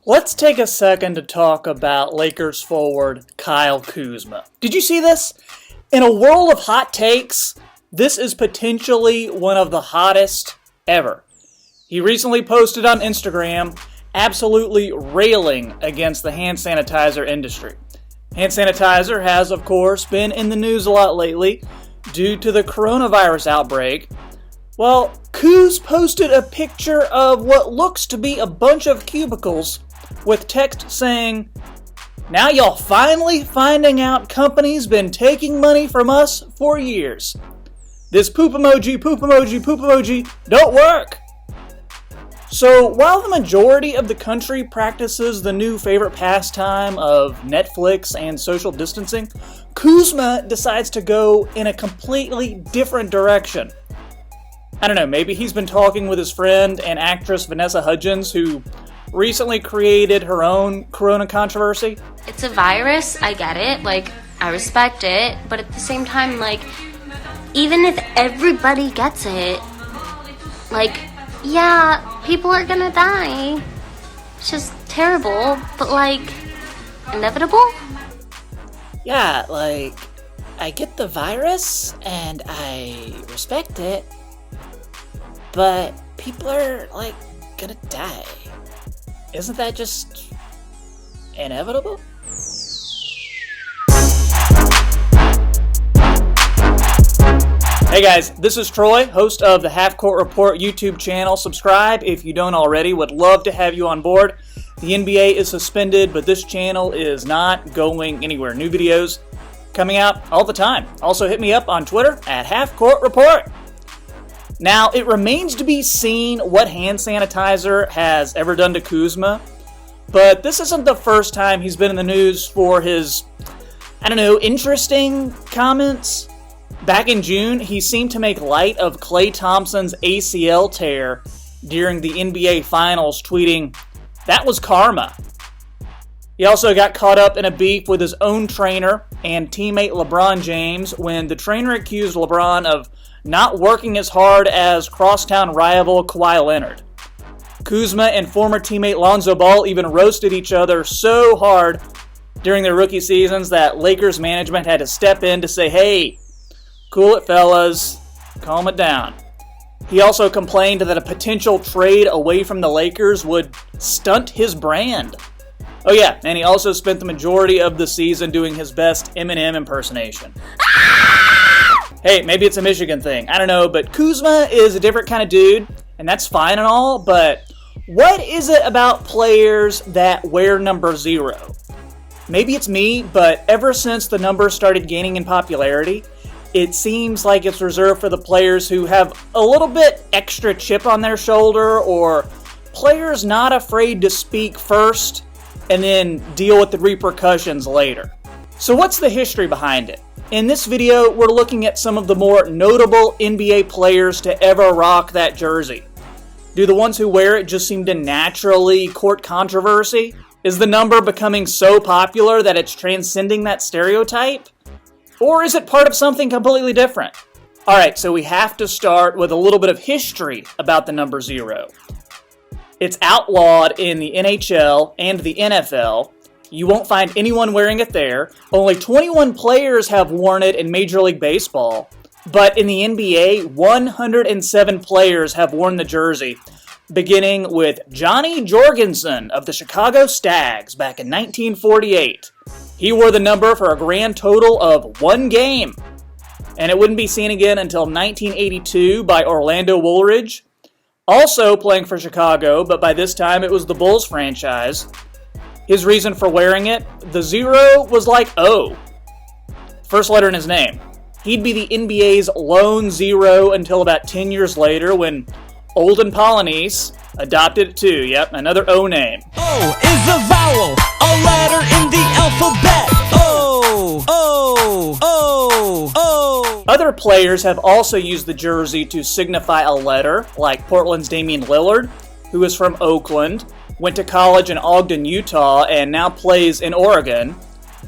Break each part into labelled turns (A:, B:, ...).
A: Let's take a second to talk about Lakers forward Kyle Kuzma. Did you see this? In a world of hot takes, this is potentially one of the hottest ever. He recently posted on Instagram absolutely railing against the hand sanitizer industry. Hand sanitizer has, of course, been in the news a lot lately due to the coronavirus outbreak. Well, Kuz posted a picture of what looks to be a bunch of cubicles with text saying, "Now y'all finally finding out companies been taking money from us for years. This poop emoji, poop emoji, poop emoji don't work." So while the majority of the country practices the new favorite pastime of Netflix and social distancing, Kuzma decides to go in a completely different direction. I don't know, maybe he's been talking with his friend and actress Vanessa Hudgens, who recently created her own corona controversy.
B: It's a virus, I get it, I respect it, but at the same time, even if everybody gets it, yeah, people are gonna die. It's just terrible, but inevitable?
C: Yeah, I get the virus and I respect it, but people are, gonna die. Isn't that just inevitable?
A: Hey guys, this is Troy, host of the Half Court Report YouTube channel. Subscribe if you don't already. Would love to have you on board. The NBA is suspended, but this channel is not going anywhere. New videos coming out all the time. Also hit me up on Twitter at Half Court Report. Now, it remains to be seen what hand sanitizer has ever done to Kuzma, but this isn't the first time he's been in the news for his, interesting comments. Back in June, he seemed to make light of Klay Thompson's ACL tear during the NBA Finals, tweeting, "That was karma." He also got caught up in a beef with his own trainer and teammate LeBron James when the trainer accused LeBron of not working as hard as crosstown rival Kawhi Leonard. Kuzma and former teammate Lonzo Ball even roasted each other so hard during their rookie seasons that Lakers management had to step in to say, "Hey, cool it, fellas. Calm it down." He also complained that a potential trade away from the Lakers would stunt his brand. Oh yeah, and he also spent the majority of the season doing his best Eminem impersonation. Hey, maybe it's a Michigan thing. I don't know, but Kuzma is a different kind of dude, and that's fine and all, but what is it about players that wear number 0? Maybe it's me, but ever since the number started gaining in popularity, it seems like it's reserved for the players who have a little bit extra chip on their shoulder, or players not afraid to speak first and then deal with the repercussions later. So what's the history behind it? In this video, we're looking at some of the more notable NBA players to ever rock that jersey. Do the ones who wear it just seem to naturally court controversy? Is the number becoming so popular that it's transcending that stereotype? Or is it part of something completely different? Alright, so we have to start with a little bit of history about the number 0. It's outlawed in the NHL and the NFL. You won't find anyone wearing it there. Only 21 players have worn it in Major League Baseball. But in the NBA, 107 players have worn the jersey, beginning with Johnny Jorgensen of the Chicago Stags back in 1948. He wore the number for a grand total of 1 game. And it wouldn't be seen again until 1982 by Orlando Woolridge, also playing for Chicago, but by this time it was the Bulls franchise. His reason for wearing it, the 0 was like O. First letter in his name. He'd be the NBA's lone 0 until about 10 years later when Olden Polynice adopted it too. Yep, another O name.
D: O is a vowel, a letter in the alphabet. O, O, O, O.
A: Other players have also used the jersey to signify a letter, like Portland's Damian Lillard, who is from Oakland, went to college in Ogden, Utah, and now plays in Oregon.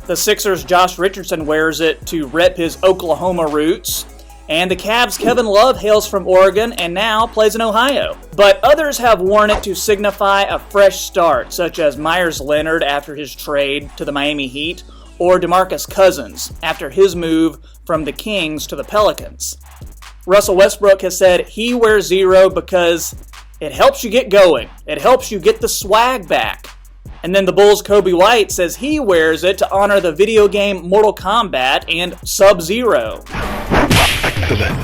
A: The Sixers' Josh Richardson wears it to rep his Oklahoma roots. And the Cavs' Kevin Love hails from Oregon and now plays in Ohio. But others have worn it to signify a fresh start, such as Myers Leonard after his trade to the Miami Heat, or DeMarcus Cousins after his move from the Kings to the Pelicans. Russell Westbrook has said he wears 0 because it helps you get going. It helps you get the swag back. And then the Bulls' Kobe White says he wears it to honor the video game Mortal Kombat and Sub-Zero.
E: Excellent.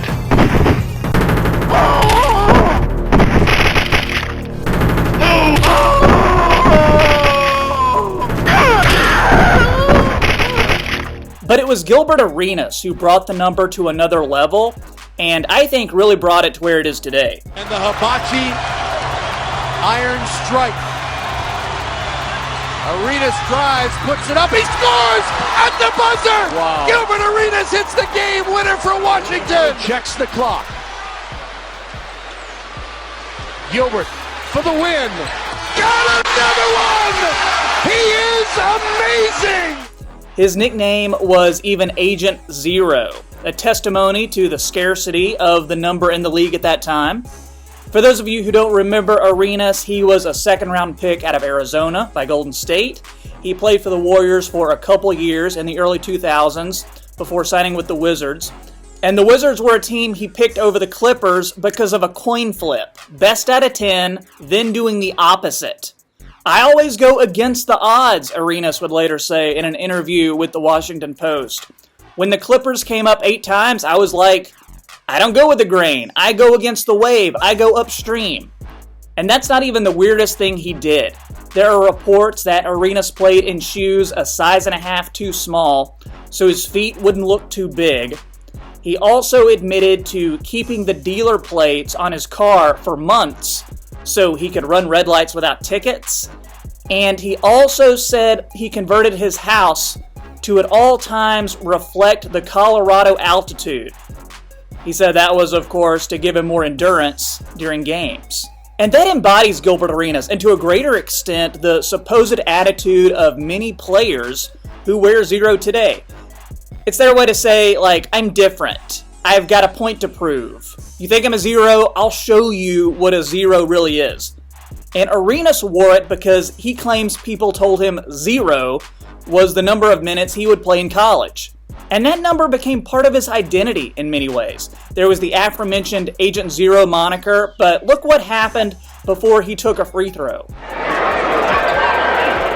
A: But it was Gilbert Arenas who brought the number to another level, and I think really brought it to where it is today.
F: And the hibachi iron strike. Arenas drives, puts it up, he scores at the buzzer! Wow. Gilbert Arenas hits the game winner for Washington! Checks the clock. Gilbert for the win. Got another one! He is amazing!
A: His nickname was even Agent Zero, a testimony to the scarcity of the number in the league at that time. For those of you who don't remember Arenas, he was a second-round pick out of Arizona by Golden State. He played for the Warriors for a couple years in the early 2000s before signing with the Wizards. And the Wizards were a team he picked over the Clippers because of a coin flip. Best out of 10, then doing the opposite. I always go against the odds, Arenas would later say in an interview with the Washington Post. When the Clippers came up 8 times, I was like, I don't go with the grain. I go against the wave. I go upstream. And that's not even the weirdest thing he did. There are reports that Arenas played in shoes a size and a half too small, so his feet wouldn't look too big. He also admitted to keeping the dealer plates on his car for months so he could run red lights without tickets. And he also said he converted his house to at all times reflect the Colorado altitude. He said that was, of course, to give him more endurance during games. And that embodies Gilbert Arenas, and to a greater extent, the supposed attitude of many players who wear 0 today. It's their way to say, like, I'm different. I've got a point to prove. You think I'm a 0? I'll show you what a 0 really is. And Arenas wore it because he claims people told him 0 was the number of minutes he would play in college. And that number became part of his identity in many ways. There was the aforementioned Agent Zero moniker, but look what happened before he took a free throw.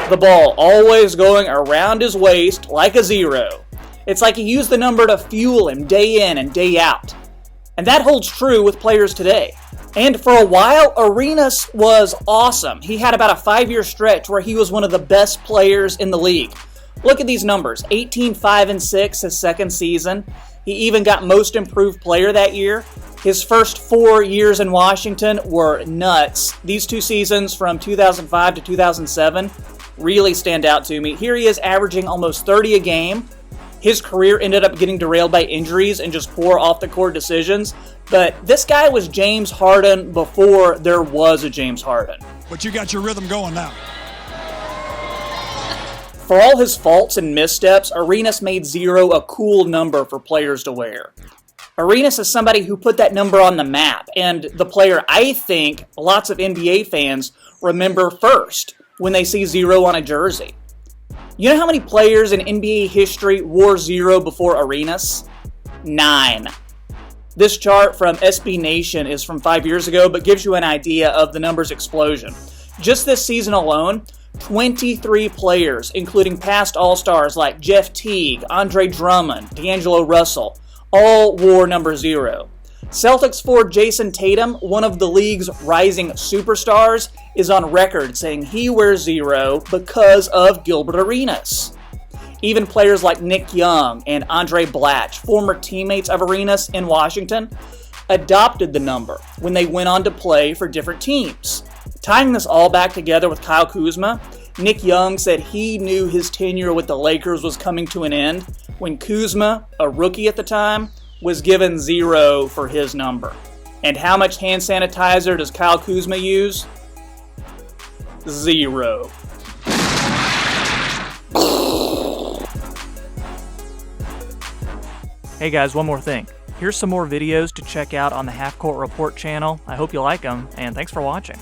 A: The ball always going around his waist like a 0. It's like he used the number to fuel him day in and day out. And that holds true with players today. And for a while, Arenas was awesome. He had about a 5-year stretch where he was one of the best players in the league. Look at these numbers, 18, 5, and 6 his second season. He even got Most Improved Player that year. His first 4 years in Washington were nuts. These 2 seasons from 2005 to 2007 really stand out to me. Here he is averaging almost 30 a game. His career ended up getting derailed by injuries and just poor off-the-court decisions. But this guy was James Harden before there was a James Harden.
G: But you got your rhythm going now.
A: For all his faults and missteps, Arenas made 0 a cool number for players to wear. Arenas is somebody who put that number on the map, and the player I think lots of NBA fans remember first when they see 0 on a jersey. You know how many players in NBA history wore 0 before Arenas? 9. This chart from SB Nation is from 5 years ago, but gives you an idea of the numbers explosion. Just this season alone, 23 players, including past All-Stars like Jeff Teague, Andre Drummond, D'Angelo Russell, all wore number 0. Celtics forward Jason Tatum, one of the league's rising superstars, is on record saying he wears 0 because of Gilbert Arenas. Even players like Nick Young and Andre Blatch, former teammates of Arenas in Washington, adopted the number when they went on to play for different teams. Tying this all back together with Kyle Kuzma, Nick Young said he knew his tenure with the Lakers was coming to an end when Kuzma, a rookie at the time, was given 0 for his number. And how much hand sanitizer does Kyle Kuzma use? 0.
H: Hey guys, one more thing.
A: Here's some more videos to check out on the Half Court Report channel. I hope you like them, and thanks for watching.